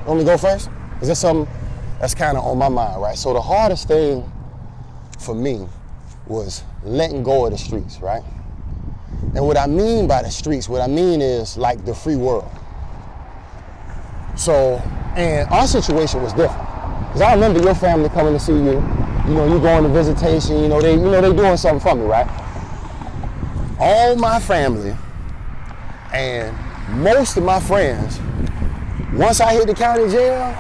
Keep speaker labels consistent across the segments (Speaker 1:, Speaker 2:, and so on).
Speaker 1: Want me to go first? Is there something that's kind of on my mind, right? So the hardest thing for me was letting go of the streets, right? And what I mean by the streets, what I mean is like the free world. So, and our situation was different. Because I remember your family coming to see you. You know, you going to visitation, they doing something for me, right? All my family and most of my friends, once I hit the county jail,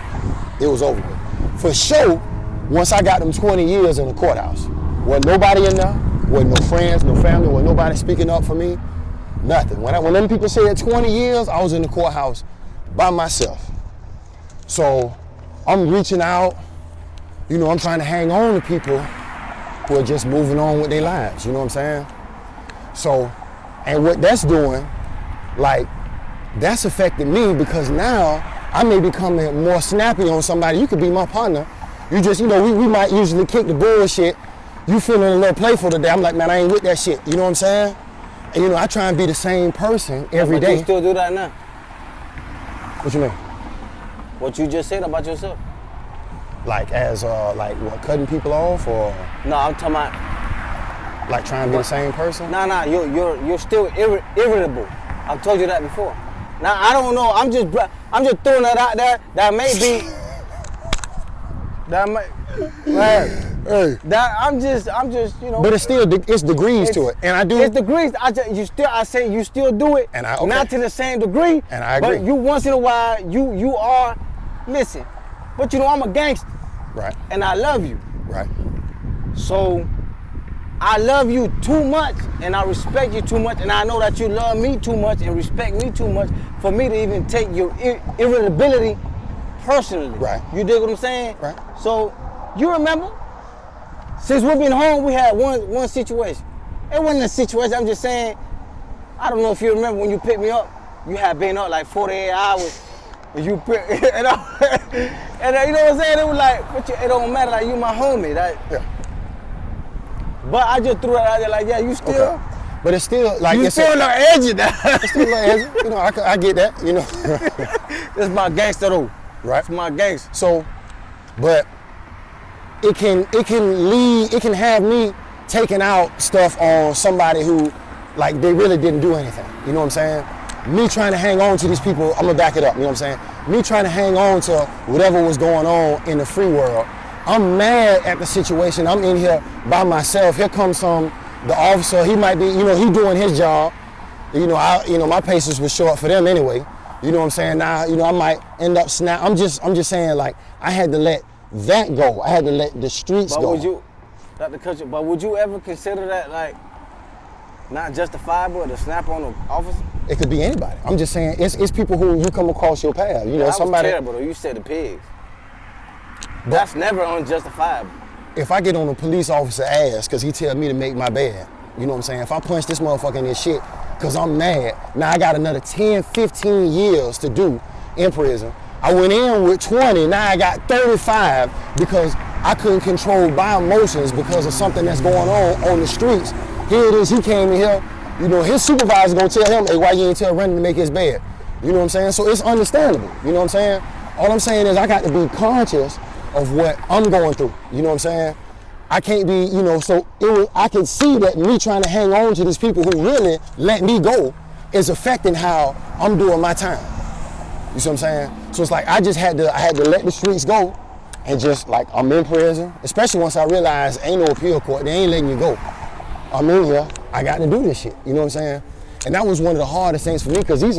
Speaker 1: it was over with. For sure, once I got them 20 years in the courthouse, wasn't nobody in there, wasn't no friends, no family, wasn't nobody speaking up for me, nothing. When them people said 20 years, I was in the courthouse by myself. So I'm reaching out, I'm trying to hang on to people who are just moving on with their lives, you know what I'm saying? So, and what that's doing, like, that's affecting me because now I may be becoming more snappy on somebody. You could be my partner. You just, we might usually kick the bullshit. You feeling a little playful today. I'm like, man, I ain't with that shit. You know what I'm saying? And, I try and be the same person every day.
Speaker 2: But you still do that now?
Speaker 1: What you mean?
Speaker 2: What you just said about yourself.
Speaker 1: Like as, what, cutting people off or?
Speaker 2: No, I'm talking about.
Speaker 1: Like trying to be the same person?
Speaker 2: No, you're still irritable. I've told you that before. Now, I don't know, I'm just throwing that out there. That may be,
Speaker 1: Hey.
Speaker 2: That I'm just,
Speaker 1: But it's still, it's degrees to it, and I do.
Speaker 2: It's degrees. I say you still do it,
Speaker 1: and okay.
Speaker 2: Not to the same degree.
Speaker 1: And I agree.
Speaker 2: But you once in a while, you are, listen. But I'm a gangster.
Speaker 1: Right.
Speaker 2: And I love you.
Speaker 1: Right.
Speaker 2: So, I love you too much, and I respect you too much, and I know that you love me too much and respect me too much for me to even take your irritability personally.
Speaker 1: Right.
Speaker 2: You dig what I'm saying?
Speaker 1: Right.
Speaker 2: So, you remember? Since we've been home, we had one situation. It wasn't a situation, I'm just saying, I don't know if you remember when you picked me up, you had been up like 48 hours. And you pick, and you know what I'm saying? It was like, it don't matter, like you my homie.
Speaker 1: Yeah.
Speaker 2: But I just threw it out there like, yeah, you still.
Speaker 1: Okay. But it's still like
Speaker 2: you still a little edgy now.
Speaker 1: It's still a little edgy. I get that.
Speaker 2: This is my gangster though.
Speaker 1: Right.
Speaker 2: It's my gangster.
Speaker 1: So, but it can have me taking out stuff on somebody who, like, they really didn't do anything. You know what I'm saying? Me trying to hang on to these people, I'm gonna back it up, you know what I'm saying? Me trying to hang on to whatever was going on in the free world. I'm mad at the situation. I'm in here by myself. Here comes the officer. He might be, he doing his job. My patience was short for them anyway. You know what I'm saying? Now, I might end up I'm just saying, like, I had to let that go. I had to let the streets go.
Speaker 2: But would you ever consider that, like, not justifiable to snap on an officer?
Speaker 1: It could be anybody. I'm just saying, it's people who you come across your path.
Speaker 2: That
Speaker 1: somebody.
Speaker 2: Was terrible though. You said the pigs. That's never unjustifiable.
Speaker 1: If I get on a police officer ass because he tell me to make my bed, you know what I'm saying? If I punch this motherfucker in his shit because I'm mad, now I got another 10, 15 years to do in prison. I went in with 20, now I got 35 because I couldn't control my emotions because of something that's going on the streets. Here it is, he came in here, his supervisor gonna tell him, hey, why you ain't tell Randy to make his bed? You know what I'm saying? So it's understandable, you know what I'm saying? All I'm saying is I got to be conscious of what I'm going through, you know what I'm saying? I can't be, I can see that me trying to hang on to these people who really let me go is affecting how I'm doing my time. You see what I'm saying? So it's like I had to let the streets go and just, like, I'm in prison, especially once I realized ain't no appeal court, they ain't letting you go. I'm in here, I got to do this shit, you know what I'm saying? And that was one of the hardest things for me because this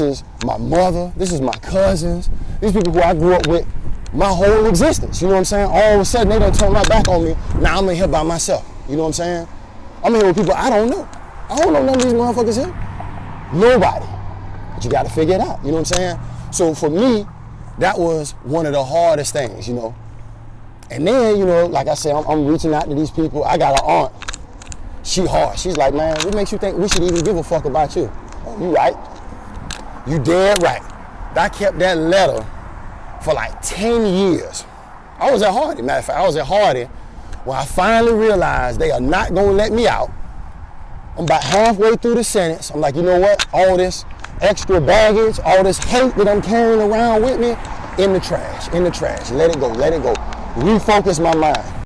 Speaker 1: is my mother, this is my cousins, these people who I grew up with my whole existence, you know what I'm saying? All of a sudden they done turn my back on me, now I'm in here by myself, you know what I'm saying? I'm in here with people I don't know. I don't know none of these motherfuckers here. Nobody. But you got to figure it out, you know what I'm saying? So for me, that was one of the hardest things, And then, like I said, I'm reaching out to these people. I got an aunt. She hard. She's like, man, what makes you think we should even give a fuck about you? Oh, you right. You dead right. I kept that letter for like 10 years. I was at Hardy. Matter of fact, I was at Hardy when I finally realized they are not going to let me out. I'm about halfway through the sentence. I'm like, you know what? All this extra baggage, all this hate that I'm carrying around with me, In the trash, in the trash. Let it go, let it go. Refocus my mind.